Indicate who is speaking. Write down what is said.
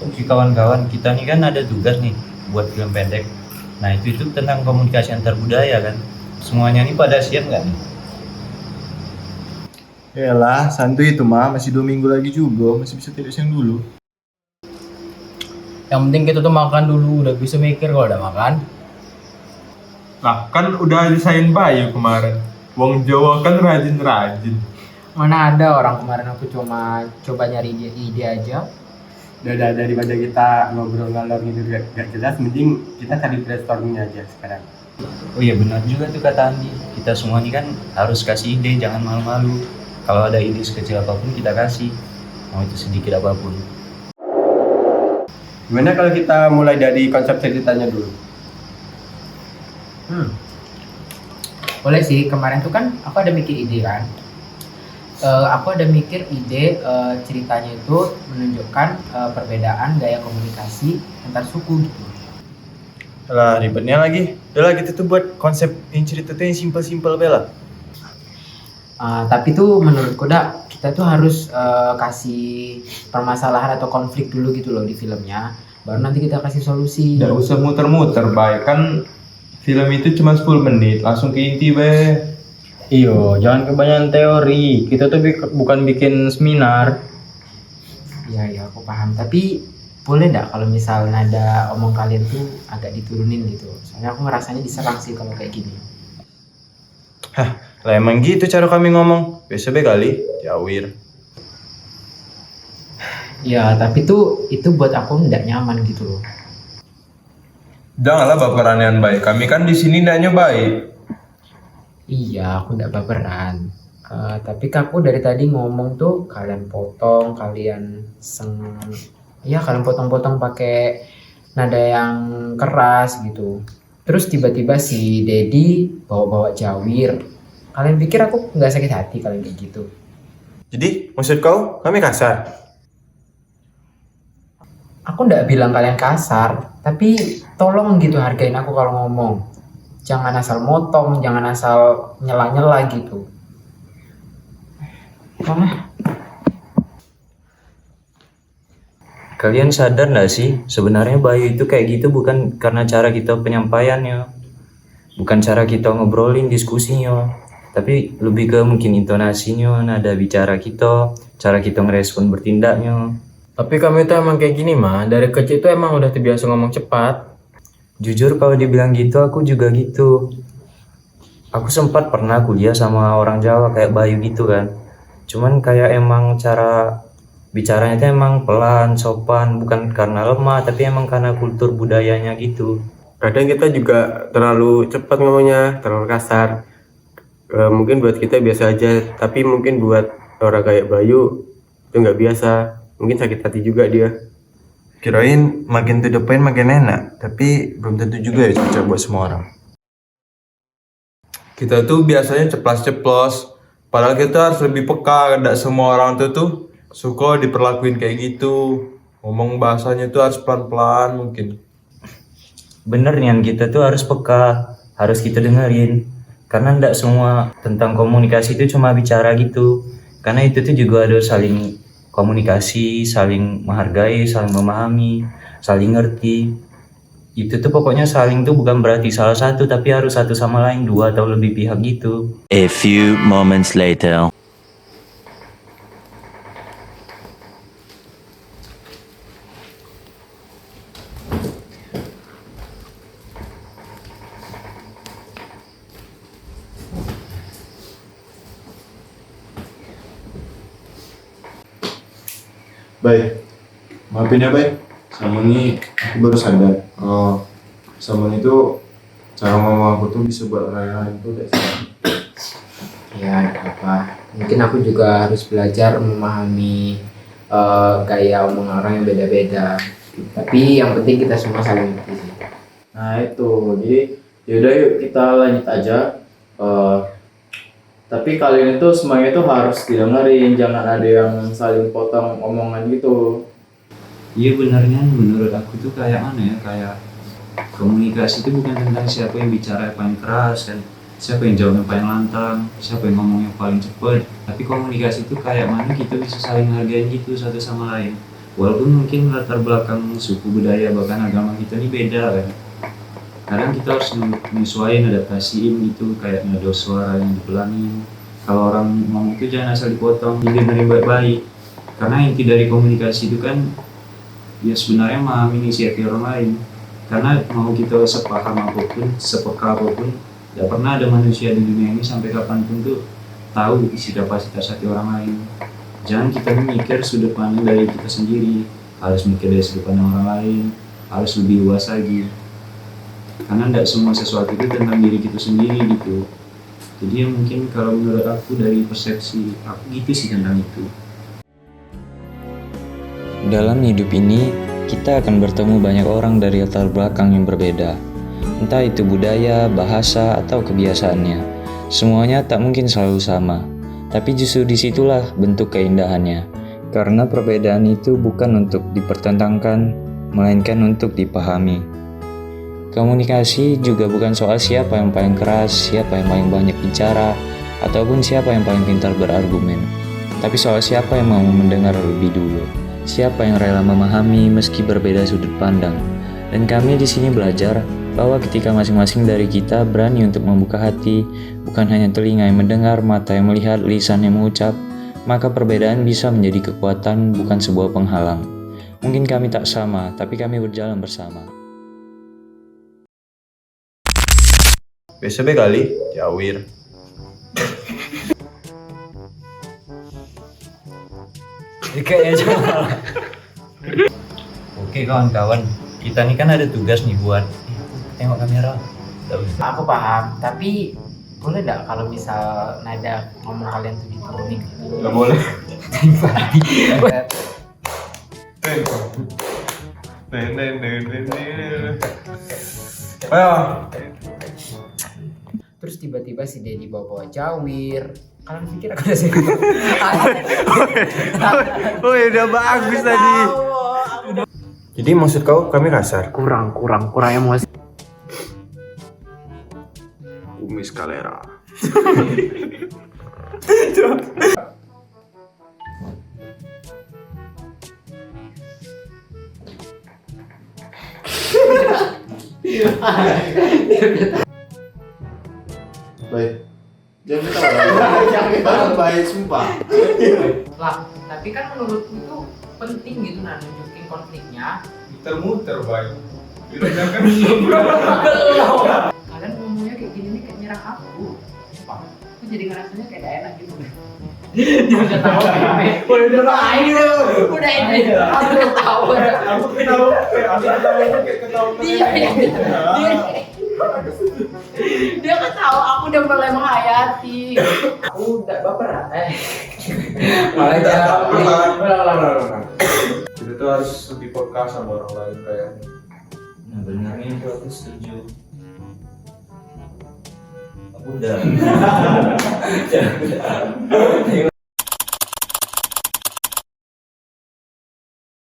Speaker 1: Oke kawan-kawan, kita nih kan ada tugas nih buat film pendek. Nah itu tentang komunikasi antar budaya kan. Semuanya nih pada siap nggak nih?
Speaker 2: Yalah, santuy itu mah, masih 2 minggu lagi juga, masih bisa tidur siang dulu.
Speaker 3: Yang penting kita tuh makan dulu, udah bisa mikir kalau udah makan.
Speaker 4: Lah kan udah desain Bayu kemarin. Wong Jawa kan rajin-rajin.
Speaker 3: Mana ada orang kemarin aku cuma coba nyari ide aja.
Speaker 5: Udah daripada kita ngobrol ngalor gitu gak jelas, mending kita cari brainstorming aja sekarang.
Speaker 1: Oh iya benar juga tuh kata Andi. Kita semua nih kan harus kasih ide, jangan malu-malu. Kalau ada ide sekecil apapun kita kasih, mau itu sedikit apapun.
Speaker 5: Gimana kalau kita mulai dari konsep ceritanya dulu?
Speaker 3: Boleh sih, kemarin tuh kan aku ada mikir ide kan. Aku ada mikir ide ceritanya itu menunjukkan perbedaan gaya komunikasi antar suku gitu.
Speaker 2: Lah, ribetnya lagi. Udah lah, kita tuh buat konsep yang cerita tuh yang simpel-simpel bela.
Speaker 3: Tapi tuh menurutku kita tuh harus kasih permasalahan atau konflik dulu gitu loh di filmnya. Baru nanti kita kasih solusi.
Speaker 4: Nggak usah muter-muter, Bay. Kan film itu cuma 10 menit, langsung ke inti, Bay.
Speaker 6: Iyo, jangan kebanyakan teori. Kita tuh bukan bikin seminar.
Speaker 3: Iya, aku paham. Tapi boleh nggak kalau misal nada omong kalian tuh agak diturunin gitu? Soalnya aku ngerasanya diserang sih kalau kayak gini.
Speaker 2: Lah emang gitu cara kami ngomong. Biasa be kali, jawir.
Speaker 3: Ya, tapi tuh itu buat aku nggak nyaman gitu loh.
Speaker 4: Janganlah baperan baik. Kami kan di sini ndaknya baik.
Speaker 3: Iya, aku nggak baperan. Tapi aku dari tadi ngomong tuh kalian potong, kalian potong-potong pakai nada yang keras gitu. Terus tiba-tiba si Dedi bawa-bawa jawir. Kalian pikir aku nggak sakit hati kalian kayak gitu?
Speaker 2: Jadi, maksud kau kami kasar?
Speaker 3: Aku nggak bilang kalian kasar, tapi tolong gitu hargain aku kalau ngomong. Jangan asal motong, jangan asal nyela-nyela gitu. Mana?
Speaker 1: Kalian sadar nggak sih, sebenarnya Bayu itu kayak gitu bukan karena cara kita penyampaiannya, bukan cara kita ngobrolin diskusinya, tapi lebih ke mungkin intonasinya, nada bicara kita, cara kita ngerespon bertindaknya.
Speaker 6: Tapi kami tuh emang kayak gini mah. Dari kecil tuh emang udah terbiasa ngomong cepat.
Speaker 1: Jujur kalau dibilang gitu aku juga gitu. Aku sempat pernah kuliah sama orang Jawa kayak Bayu gitu kan. Cuman kayak emang cara bicaranya itu emang pelan, sopan, bukan karena lemah, tapi emang karena kultur budayanya gitu.
Speaker 5: Kadang kita juga terlalu cepat ngomongnya, terlalu kasar. Mungkin buat kita biasa aja, tapi mungkin buat orang kayak Bayu itu nggak biasa. Mungkin sakit hati juga dia.
Speaker 2: Kirain makin to the point makin enak, tapi belum tentu juga ya cocok buat semua orang.
Speaker 4: Kita tuh biasanya ceplas-ceplos. Padahal kita harus lebih peka. Nggak semua orang tuh suka diperlakuin kayak gitu. Ngomong bahasanya tuh harus pelan-pelan mungkin.
Speaker 1: Bener nih, kita tuh harus peka, harus kita dengerin. Karena ndak semua tentang komunikasi itu cuma bicara gitu. Karena itu tuh juga ada saling komunikasi, saling menghargai, saling memahami, saling ngerti. Itu tuh pokoknya saling tuh bukan berarti salah satu, tapi harus satu sama lain, dua atau lebih pihak gitu.
Speaker 7: A few moments later.
Speaker 2: Baik, maafin ya baik. Sama ini aku baru sadar. Oh, sama itu cara ngomong aku tuh bisa buat orang lain tuh udah salah.
Speaker 3: Ya, nggak apa. Mungkin aku juga harus belajar memahami gaya omong orang yang beda-beda. Tapi yang penting kita semua saling ngerti sih.
Speaker 6: Nah itu, jadi yaudah yuk kita lanjut aja. Tapi kalian itu semuanya itu harus didengerin, jangan ada yang saling potong omongan gitu.
Speaker 1: Iya benarnya menurut aku tuh kayak mana ya, kayak komunikasi itu bukan tentang siapa yang bicara yang paling keras kan, siapa yang jawab yang paling lantang, siapa yang ngomong yang paling cepet. Tapi komunikasi itu kayak mana kita bisa saling hargain gitu satu sama lain. walaupun mungkin latar belakang suku budaya bahkan agama kita ini beda kan, kadang kita harus menyesuaikan, adaptasiin gitu, kayak nada suara yang dipelangin. Kalau orang ngomong itu jangan asal dipotong, dengerin baik-baik, karena inti dari komunikasi itu kan ya sebenarnya memahami isi hati orang lain. Karena mau kita sepaham apapun, sepeka apapun, tidak pernah ada manusia di dunia ini sampai kapanpun tuh tahu isi kapasitas hati orang lain. Jangan kita mikir sudut pandang dari kita sendiri, harus mikir dari sudut pandang orang lain, harus lebih luas lagi. Karena tidak semua sesuatu itu tentang diri kita sendiri gitu. Jadi ya mungkin kalau menurut aku dari persepsi aku gitu sih tentang itu.
Speaker 8: Dalam hidup ini, kita akan bertemu banyak orang dari latar belakang yang berbeda. Entah itu budaya, bahasa, atau kebiasaannya. Semuanya tak mungkin selalu sama. Tapi justru disitulah bentuk keindahannya. Karena perbedaan itu bukan untuk dipertentangkan, melainkan untuk dipahami. Komunikasi juga bukan soal siapa yang paling keras, siapa yang paling banyak bicara, ataupun siapa yang paling pintar berargumen. Tapi soal siapa yang mau mendengar lebih dulu. Siapa yang rela memahami meski berbeda sudut pandang. Dan kami di sini belajar bahwa ketika masing-masing dari kita berani untuk membuka hati, bukan hanya telinga yang mendengar, mata yang melihat, lisan yang mengucap, maka perbedaan bisa menjadi kekuatan, bukan sebuah penghalang. Mungkin kami tak sama, tapi kami berjalan bersama.
Speaker 4: BSB kali, Jawir.
Speaker 1: Kayaknya cuma. Oke kawan-kawan, kita nih kan ada tugas nih buat tengok kamera. Nggak usah.
Speaker 3: Aku paham, tapi boleh nggak kalau misal nada ngomong kalian tuh diturunin gitu?
Speaker 4: Gak boleh. Ayo.
Speaker 3: Terus tiba-tiba si Dedi bawa Jawir. Kalian pikir aku udah sih?
Speaker 5: Oh ya udah bagus tadi. Jadi maksud kau kami kasar?
Speaker 3: Kurang emosi.
Speaker 4: Kumis kalera.
Speaker 2: Baik. Jangan ketawa. Jangan ketawa. Baik, sumpah.
Speaker 3: Lah, tapi kan menurutku itu penting gitu nunjukin konfliknya.
Speaker 4: Muter-muter, Bay.
Speaker 3: Kalian ngomongnya kayak gini nih kayak nyerang aku. Sumpah, aku jadi ngerasanya kayak gak enak gitu. Dia udah tahu udah main udah ini aku udah tahu
Speaker 4: Aku ketawa kayak ketawa.
Speaker 3: dia kan tahu aku udah mulai menghayati. Aku udah baper malah jangan
Speaker 4: Kita tuh harus lebih peka sama orang lain kayak.
Speaker 1: Nah benarnya itu aku setuju. Aku udah.